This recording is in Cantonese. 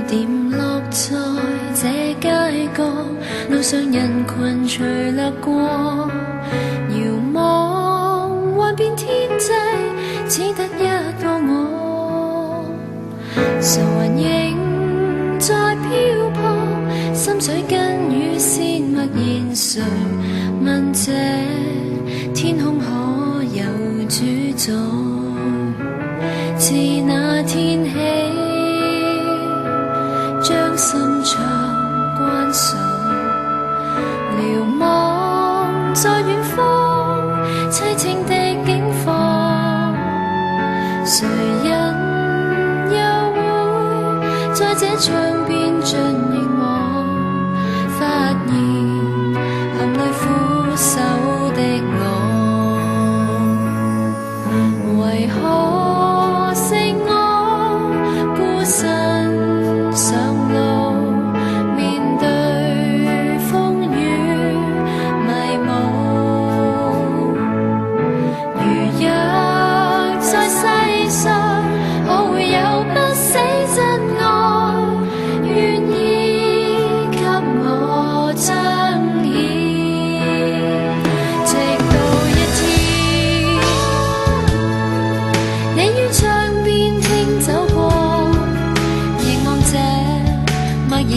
跌落在這街角，路上人群隨掠過，遙望幻變天際，只得一個我。愁雲仍在漂泊，心水跟雨線默然誰問這天空可有主宰？自那天起，將心窗關上，瞭望在遠方凄清的景況，誰人又會在這窗邊盡凝望，發現含淚俯首的我，為何剩我孤身上路，面對風雨迷霧？如若在世上可會有不死真愛，願意給我彰顯，直到一天你於窗邊聽走過，凝望這默然